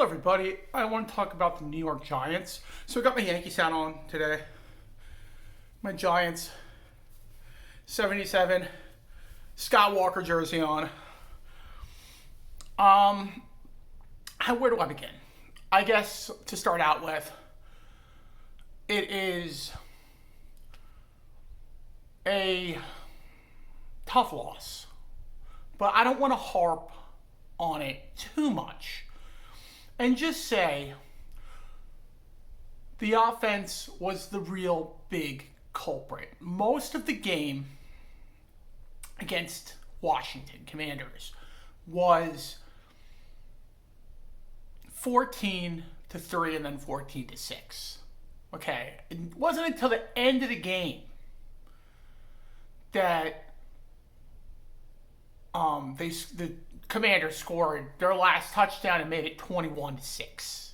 Hello, everybody. I want to talk about the New York Giants. So I got my Yankees hat on today. My Giants 77 Scott Walker jersey on. Where do I begin? I guess to start out with, it is a tough loss, but I don't want to harp on it too much and just say the offense was the real big culprit. Most of the game against Washington Commanders was 14-3 and then 14-6. Okay, it wasn't until the end of the game that the Commanders scored their last touchdown and made it 21-6.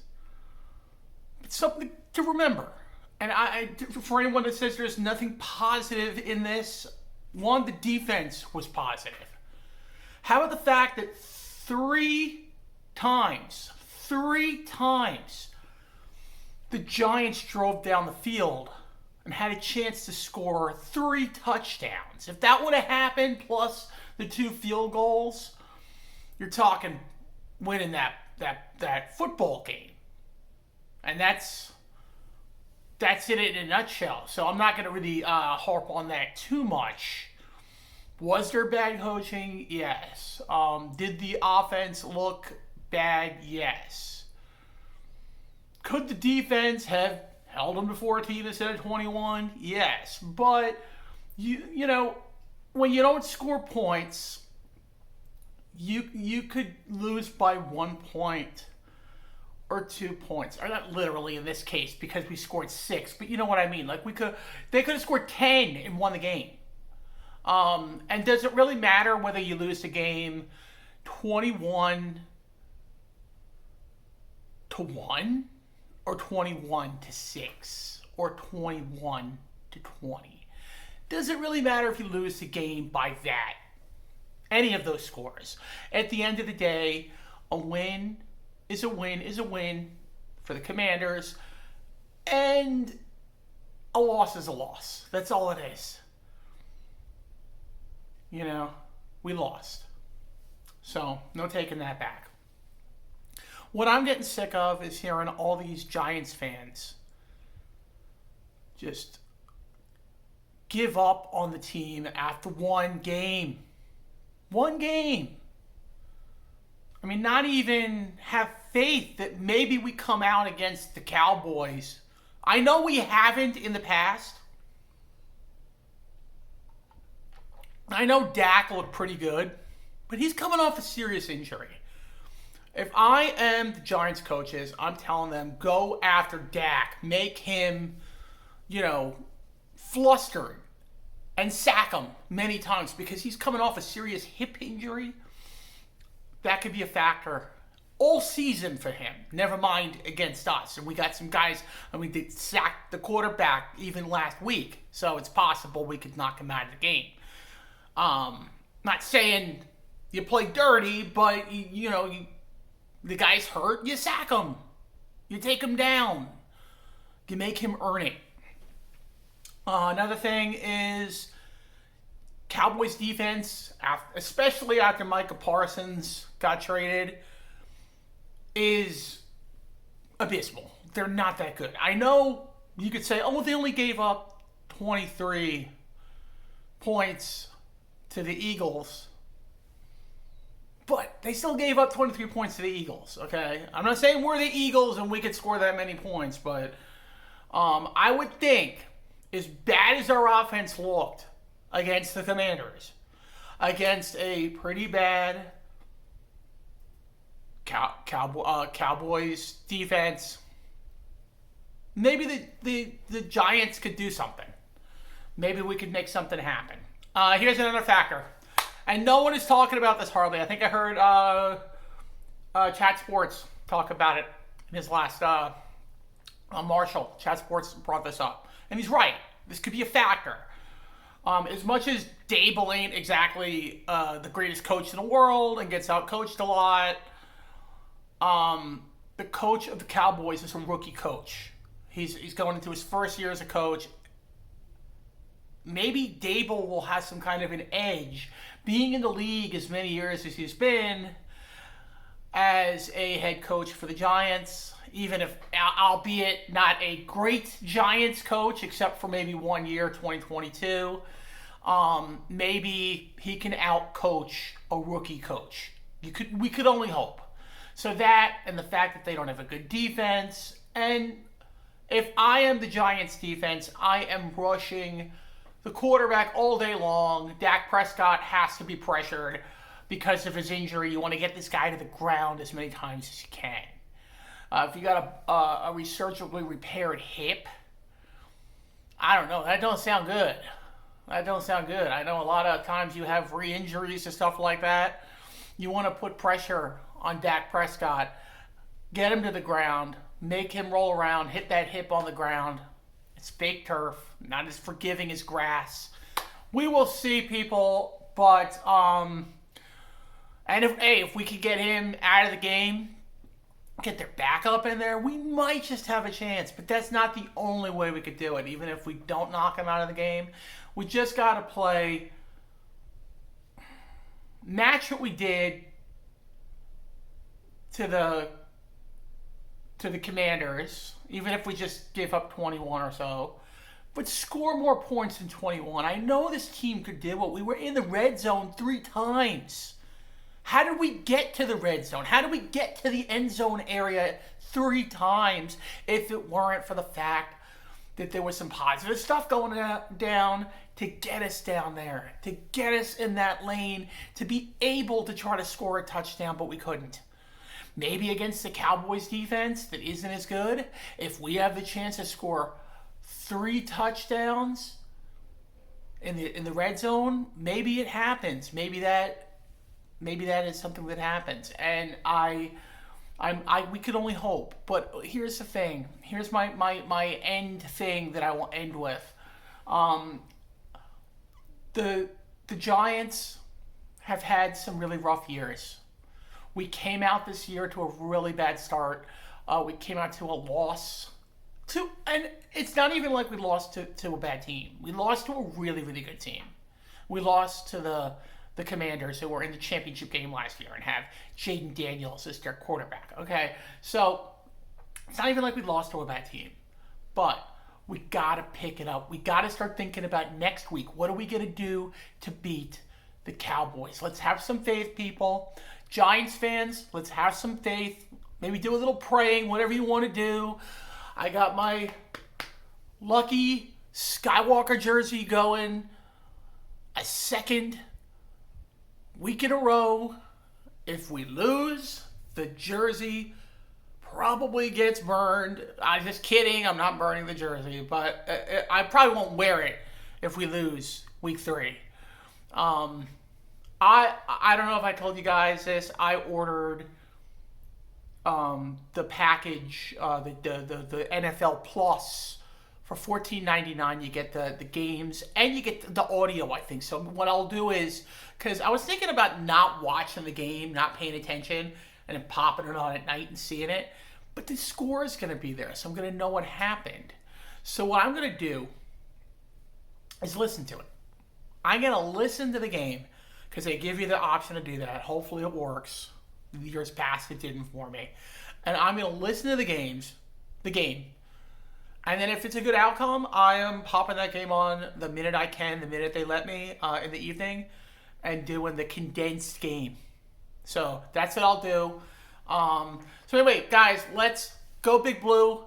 It's something to remember. And for anyone that says there's nothing positive in this, one, the defense was positive. How about the fact that three times, the Giants drove down the field and had a chance to score 3 touchdowns. If that would have happened, plus the 2 field goals, you're talking winning that football game. And that's it in a nutshell. So I'm not going to really harp on that too much. Was there bad coaching? Yes. Did the offense look bad? Yes. Could the defense have held them to 14 instead of 21? Yes. But, you know, when you don't score points, you could lose by 1 point or 2 points. Or not literally in this case because we scored 6. But you know what I mean. Like they could have scored 10 and won the game. And does it really matter whether you lose the game 21-1 or 21-6 or 21-20? Does it really matter if you lose the game by that? Any of those scores. At the end of the day, a win is a win for the Commanders, and a loss is a loss. That's all it is. You know, we lost. So, no taking that back. What I'm getting sick of is hearing all these Giants fans just give up on the team after one game. One game. I mean, not even have faith that maybe we come out against the Cowboys. I know we haven't in the past. I know Dak looked pretty good, but he's coming off a serious injury. If I am the Giants coaches, I'm telling them, go after Dak. Make him, flustered. And sack him many times because he's coming off a serious hip injury. That could be a factor all season for him. Never mind against us. And we got some guys, and we did sack the quarterback even last week. So it's possible we could knock him out of the game. Not saying you play dirty, but, the guy's hurt, you sack him. You take him down. You make him earn it. Another thing is Cowboys defense, especially after Micah Parsons got traded, is abysmal. They're not that good. I know you could say, they only gave up 23 points to the Eagles. But they still gave up 23 points to the Eagles, okay? I'm not saying we're the Eagles and we could score that many points, but I would think, as bad as our offense looked against the Commanders, against a pretty bad Cowboys defense, maybe the Giants could do something. Maybe we could make something happen. Here's another factor. And no one is talking about this hardly. I think I heard Chat Sports talk about it in his last Marshall. Chat Sports brought this up. And he's right. This could be a factor. As much as Dable ain't exactly the greatest coach in the world and gets out-coached a lot, the coach of the Cowboys is a rookie coach. He's going into his first year as a coach. Maybe Dable will have some kind of an edge, being in the league as many years as he's been as a head coach for the Giants, even if, albeit not a great Giants coach, except for maybe 1 year, 2022. Maybe he can out-coach a rookie coach. We could only hope. So that, and the fact that they don't have a good defense, and if I am the Giants defense, I am rushing the quarterback all day long. Dak Prescott has to be pressured because of his injury. You want to get this guy to the ground as many times as you can. If you got a resurgibly repaired hip, I don't know. That don't sound good. I know a lot of times you have re-injuries and stuff like that. You want to put pressure on Dak Prescott, get him to the ground, make him roll around, hit that hip on the ground. It's fake turf, not as forgiving as grass. We will see, people, but and if we could get him out of the game, get their backup in there, we might just have a chance. But that's not the only way we could do it. Even if we don't knock him out of the game, we just got to match what we did to the Commanders, even if we just give up 21 or so, but score more points than 21. I know this team could do it. We were in the red zone 3 times. How did we get to the red zone? How did we get to the end zone area 3 times if it weren't for the fact that there was some positive stuff going down to get us down there, to get us in that lane, to be able to try to score a touchdown, but we couldn't. Maybe against the Cowboys defense that isn't as good, if we have the chance to score 3 touchdowns in the red zone, maybe it happens. Maybe that is something that happens. And we could only hope. But here's the thing. Here's my end thing that I will end with. The Giants have had some really rough years. We came out this year to a really bad start. We came out to a loss. And it's not even like we lost to a bad team. We lost to a really, really good team. We lost to the Commanders, who were in the championship game last year and have Jaden Daniels as their quarterback. Okay, so it's not even like we lost to a bad team. But we got to pick it up. We got to start thinking about next week. What are we going to do to beat the Cowboys? Let's have some faith, people. Giants fans, let's have some faith. Maybe do a little praying, whatever you want to do. I got my lucky Skywalker jersey going a second week in a row. If we lose, the jersey probably gets burned. I'm just kidding. I'm not burning the jersey, but I probably won't wear it if we lose week 3. I don't know if I told you guys this. I ordered the package, the NFL Plus for $14.99. You get the games and you get the audio, I think. So what I'll do is, because I was thinking about not watching the game, not paying attention, and then popping it on at night and seeing it. But the score is going to be there, so I'm going to know what happened. So what I'm going to do is listen to it. I'm going to listen to the game because they give you the option to do that. Hopefully it works. Years past it didn't for me. And I'm going to listen to the game. And then if it's a good outcome, I am popping that game on the minute I can, the minute they let me in the evening, and doing the condensed game. So that's what I'll do. So anyway, guys, let's go Big Blue.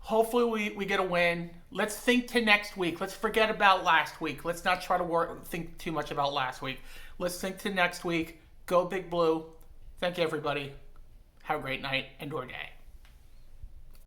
Hopefully we get a win. Let's think to next week. Let's forget about last week. Let's not try to think too much about last week. Let's think to next week. Go Big Blue. Thank you, everybody. Have a great night and or day.